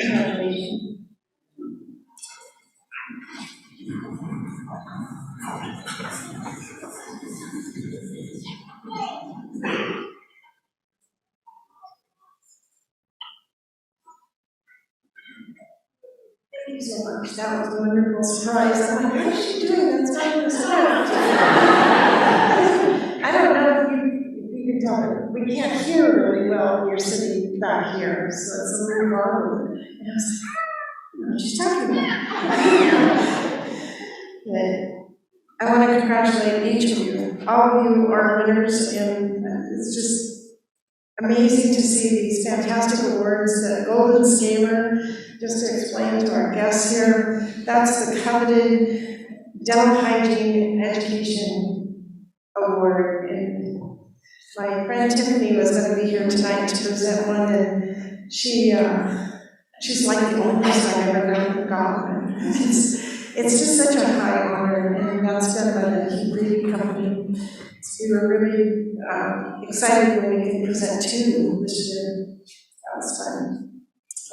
A: Congratulations. Thank you so much. That was a wonderful surprise. I'm like, what is she doing? That's not the script. I don't know if you can tell, but we can't hear really well when you're sitting back here, so it's a little hard. And I was like, I don't know what she's talking about. But I want to congratulate each of you. All of you are winners, and it's just amazing to see these fantastic awards. The Golden Scaler, just to explain to our guests here, that's the coveted Dental Hygiene Education Award. And my friend Tiffany was going to be here tonight to present one, and she's like the only person I've ever known who got one. It's just such a high honor, and that's done by the Heat Breeding Company. So we were really excited when we could present two this year. That was fun.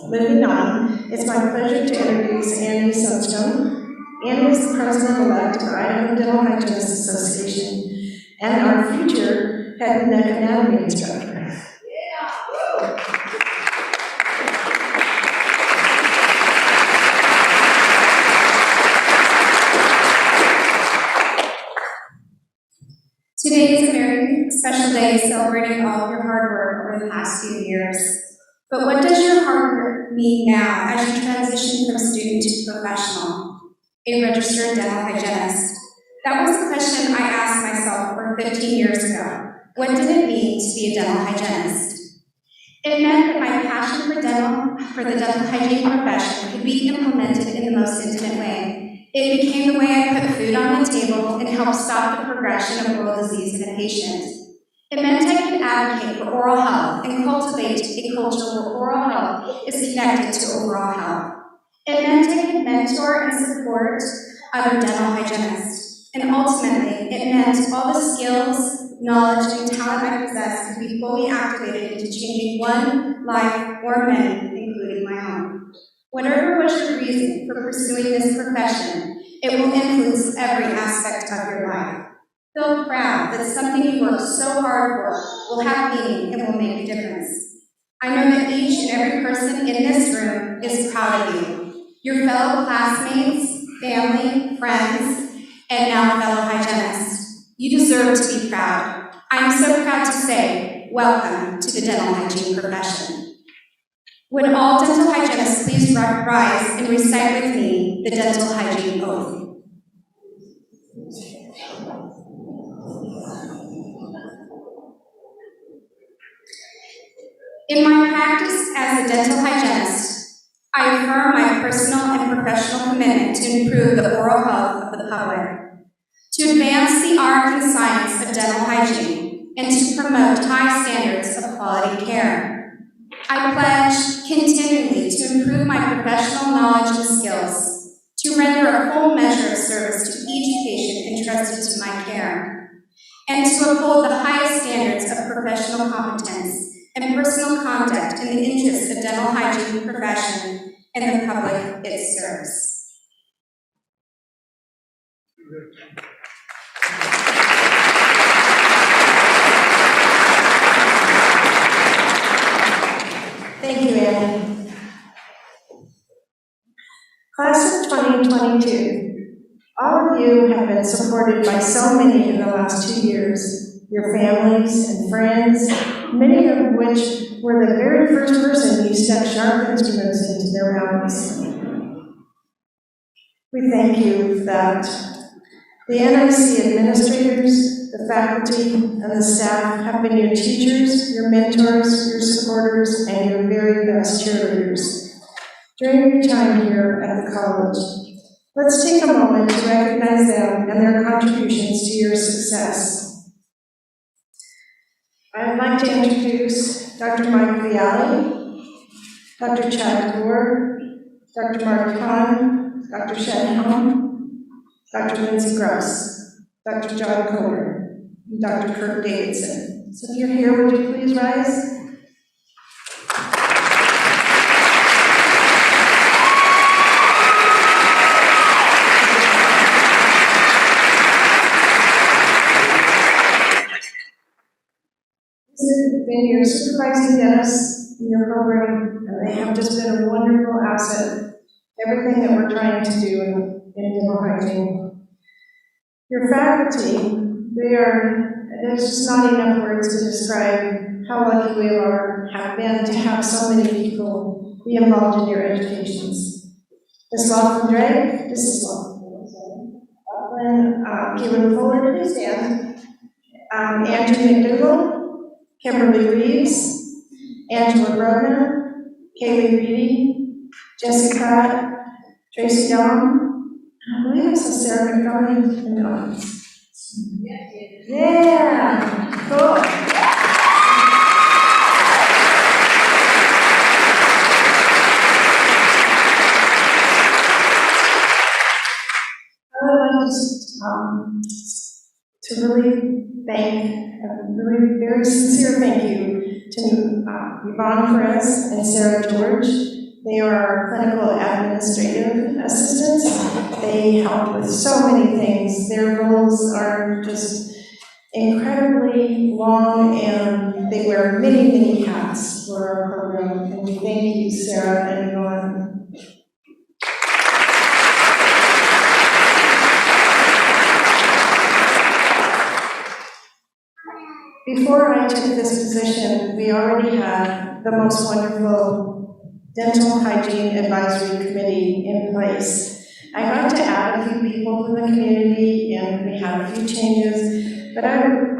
A: Moving on, it's my pleasure to introduce Annie Sunstone. Annie is the president-elect of Idaho Dental Hygienists Association and our future head and neck anatomy instructor.
O: Today is a very special day celebrating all of your hard work over the past few years. But what does your hard work mean now as you transition from student to professional, a registered dental hygienist? That was the question I asked myself over 15 years ago. What did it mean to be a dental hygienist? It meant that my passion for the dental hygiene profession could be implemented in the most intimate way. It became the way I put food on the table and helped stop the progression of oral disease in a patient. It meant I could advocate for oral health and cultivate a culture where oral health is connected to overall health. It meant I could mentor and support other dental hygienists. And ultimately, it meant all the skills, knowledge, and talent I possess could be fully activated into changing one life or many, including my own. Whatever was your reason for pursuing this profession, it will influence every aspect of your life. Feel proud that something you worked so hard for will have meaning and will make a difference. I know that each and every person in this room is proud of you. Your fellow classmates, family, friends, and now fellow hygienists. You deserve to be proud. I am so proud to say, welcome to the dental hygiene profession. Would all dental hygienists please rise and recite with me the dental hygiene oath? In my practice as a dental hygienist, I affirm my personal and professional commitment to improve the oral health of the public, to advance the art and science of dental hygiene, and to promote high standards of quality care. I pledge continually to improve my professional knowledge and skills, to render a full measure of service to each patient entrusted to my care, and to uphold the highest standards of professional competence and personal conduct in the interest of dental hygiene profession and the public it serves.
A: Thank you, Annie. Class of 2022, all of you have been supported by so many in the last 2 years, your families and friends, many of which were the very first person you stepped sharp instruments into their mouths. We thank you for that. The NIC administrators, the faculty, and the staff have been your teachers, your mentors, your supporters, and your very best cheerleaders during your time here at the college. Let's take a moment to recognize them and their contributions to your success. I'd like to introduce Dr. Mike Viali, Dr. Chad Gore, Dr. Mark Kahn, Dr. Shen Hong, Dr. Lindsay Gross, Dr. John Coder, and Dr. Kurt Davidson. So if you're here, would you please rise? These have been your supervising dentists in your program, and they have just been a wonderful asset. Everything that we're trying to do in dental hygiene. Your faculty, there's just not enough words to describe how lucky we have been to have so many people be involved in your educations. Ms. Laughlin Drake, Mrs. Laughlin, Keelan Fuller, please stand. Andrew McDougall, Kimberly Reeves, Angela Brodner, Kaylee Reedy, Jesse Pratt, Tracy Dom, I believe I saw Sarah McDonald in the audience. Yeah, cool. I would like to really thank, a really very sincere thank you to Yvonne Perez and Sarah George. They are our clinical administrative assistants. They help with so many things. Their roles are just incredibly long, and they wear many, many hats for our program. And we thank you, Sarah and Yvonne. Before I took this position, we already had the most wonderful Dental Hygiene Advisory Committee in place. I got to add a few people to the community, and we had a few changes, but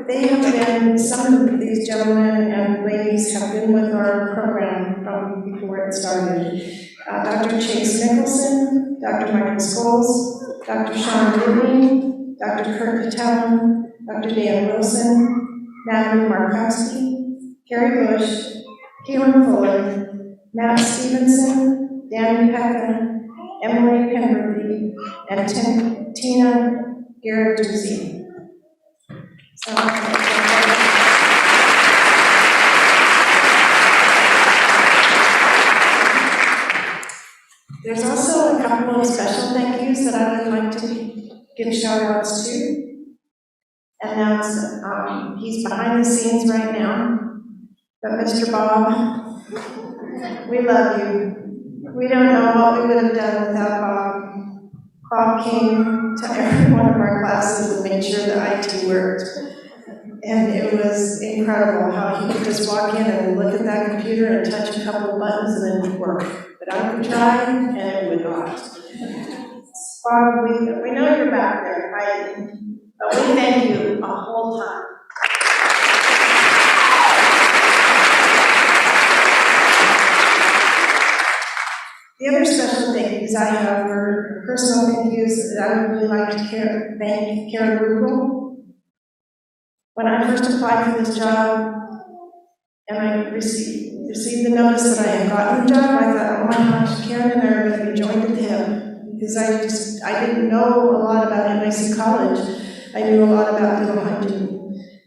A: they have been, some of these gentlemen and ladies have been with our program from before it started. Dr. Chase Nicholson, Dr. Michael Scholes, Dr. Sean Living, Dr. Kurt Patel, Dr. Dan Wilson, Natalie Markowski, Carrie Bush, Keelan Fuller, Matt Stevenson, Danny Pecca, Emily Pemberley, and Tina Garrett-Duzzi. There's also a couple of special thank yous that I would like to give shout outs to. And that's, he's behind the scenes right now, but Mr. Bob, we love you. We don't know what we would have done without Bob. Bob came to every one of our classes and made sure that IT worked. And it was incredible how he could just walk in and look at that computer and touch a couple of buttons and then it would work. But I could try and it would not. Bob, we know you're back there, right? But we thank you a whole time. The other special thank yous I have are personal thank yous that I would really like to thank Karen Rugel. When I first applied for this job and I received the notice that I had gotten the job, I thought, oh my gosh, Karen and I are going to be joined at the hip. Because I didn't know a lot about NIC College. I knew a lot about dental hygiene.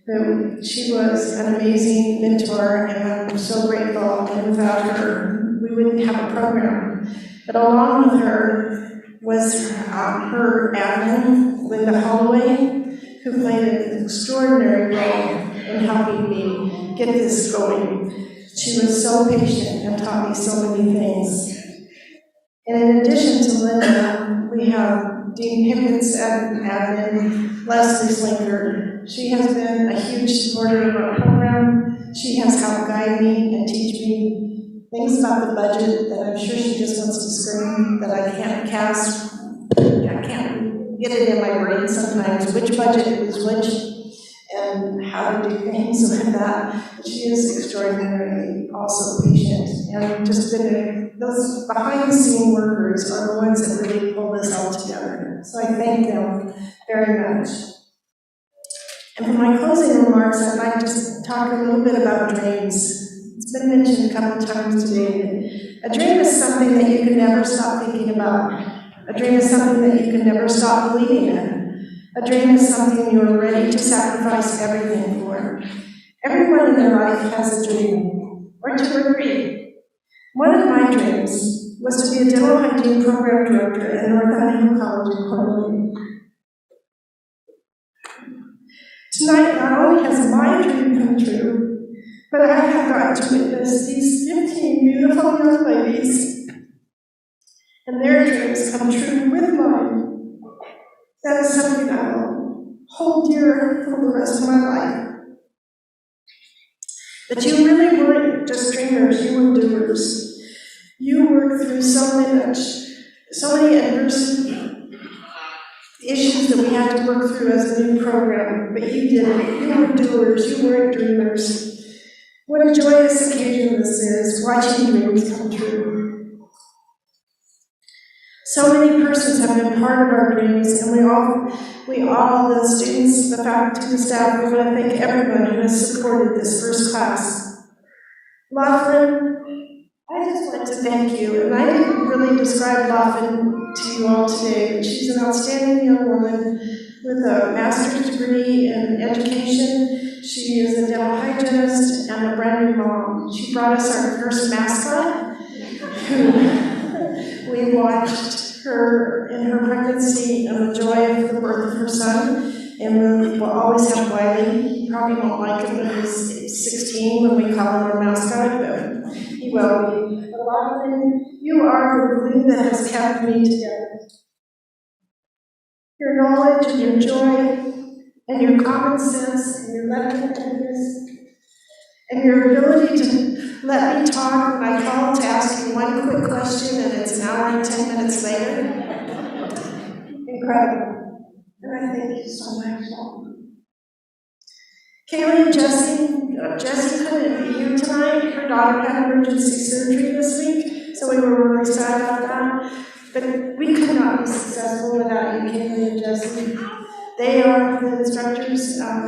A: But she was an amazing mentor, and I'm so grateful. And without her, we wouldn't have a program. But along with her was her admin, Linda Holloway, who played an extraordinary role in helping me get this going. She was so patient and taught me so many things. And in addition to Linda, we have Dean Pickens and admin Leslie Slinger. She has been a huge supporter of our program. She has helped guide me and teach me things about the budget that I'm sure she just wants to scream that I can't cast. I can't get it in my brain sometimes, which budget is which, and how to do things like that. She is extraordinarily also patient, and just those behind-the-scene workers are the ones that really pull this all together. So I thank them very much. And for my closing remarks, I'd like to talk a little bit about dreams. It's been mentioned a couple times today. A dream is something that you can never stop thinking about. A dream is something that you can never stop believing in. A dream is something you are ready to sacrifice everything for. Everyone in their life has a dream, or two or three. One of my dreams was to be a dental hygiene program director at North Idaho College in Portland. Tonight, not only has my dream come true, but I have got to witness these 15 beautiful young ladies and their dreams come true with mine. That is something I will hold dear for the rest of my life. But you really weren't just dreamers, you were doers. You worked through so many adversity issues that we had to work through as a new program, but you did it. You were doers, you weren't dreamers. What a joyous occasion this is, watching dreams come true. So many persons have been part of our dreams, and we all, the students, the faculty, the staff, we want to thank everyone who has supported this first class. Laughlin, I just want to thank you, and I didn't really describe Laughlin to you all today, but she's an outstanding young woman with a master's degree in education. She is a dental hygienist and a brand new mom. She brought us our first mascot, who we watched her in her pregnancy and the joy of the birth of her son. And we will always have Wiley. He probably won't like him when he's 16 when we call him our mascot, but he will be. But Laughlin, you are the glue that has kept me together. Your knowledge and your joy and your common sense and your level-headedness and your ability to let me talk when I call to ask you one quick question and it's an hour and 10 minutes later. Incredible. And I thank you so much. Kaylee and Jessie couldn't be here tonight. Her daughter had emergency surgery this week, so we were really sad about that. But we could not be successful without you, Kaylee and Jessie. They are the instructors at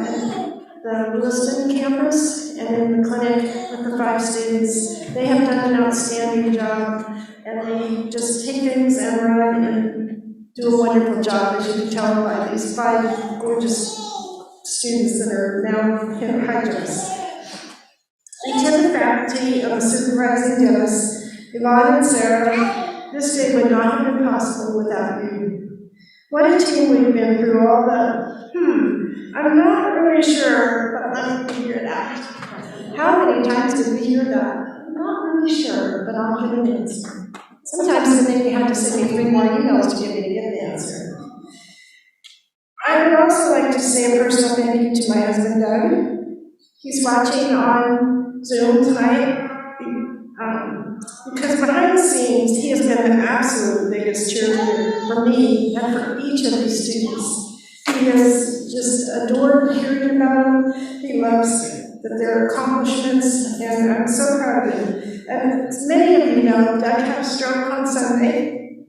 A: the Lewiston campus and in the clinic with the 5 students. They have done an outstanding job, and they just take things and run and do a wonderful job, as you can tell by these 5 gorgeous students that are now hygienists. Each of the faculty of the supervising dentists, Yvonne and Sarah, this day would not have been possible without you. What a team we've been through all I'm not really sure, but let me figure it out. How many times did we hear that? I'm not really sure, but I'll give an answer. Sometimes they may have to send me 3 more emails to get me to get the answer. I would also like to say a personal thank you to my husband, Doug. He's watching on Zoom tonight. Because behind the scenes, he has been the absolute biggest cheerleader for me and for each of these students. He has just adored hearing about them. He loves their accomplishments, and I'm so proud of him. And as many of you know, Doug had a stroke on Sunday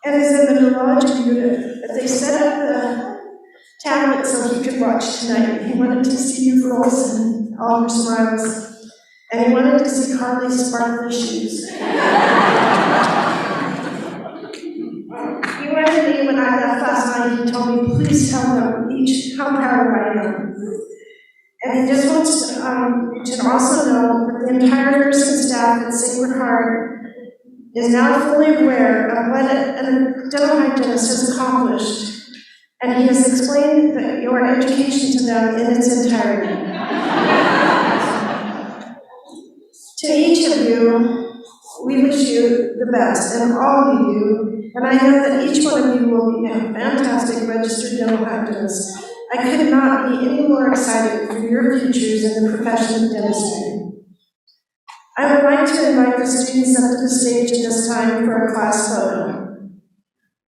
A: and is in the neurology unit. But they set up the tablet so he could watch tonight. He wanted to see you girls and all your smiles. And he wanted to see Carly's sparkly shoes. He wanted me, when I left last night, he told me, please tell them each how proud I am. And he just wants to also know that the entire nursing staff at Sacred Heart is now fully aware of what a dental hygienist has accomplished. And he has explained your education to them in its entirety. To each of you, We wish you the best in all you do, and I know that each one of you will be a fantastic registered dental hygienist. I could not be any more excited for your futures in the profession of dentistry. I would like to invite the students up to the stage at this time for a class photo.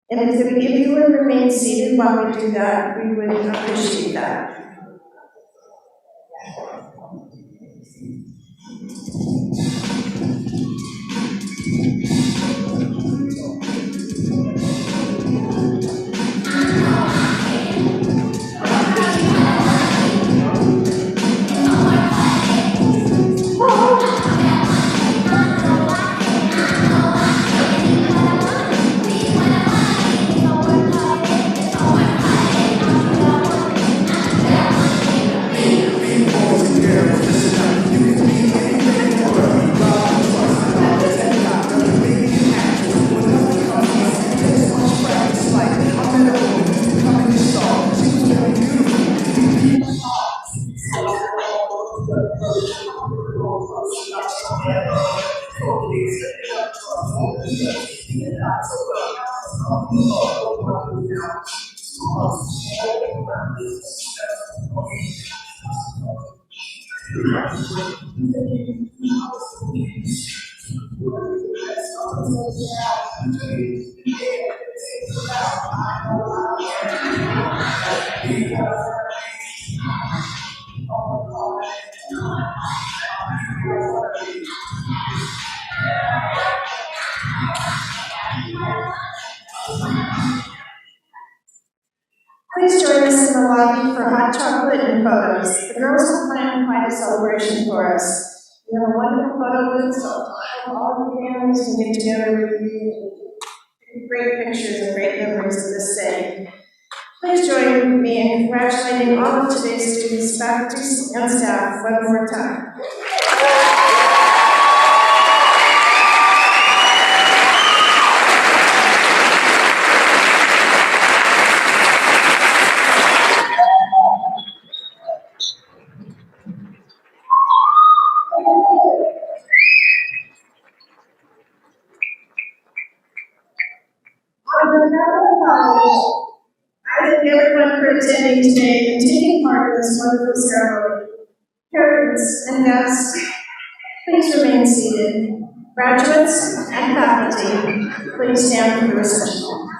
A: And if you would remain seated while we do that, we would appreciate that. Please join us in the lobby for hot chocolate and photos. The girls have planned quite a celebration for us. We have a wonderful photo booth, so all of your families can get together with you and take great pictures and great memories of this day. Please join me in congratulating all of today's students, faculty, and staff one more time. I thank everyone for attending today and taking part in this wonderful ceremony. Parents and guests, please remain seated. Graduates and faculty, please stand for the reception.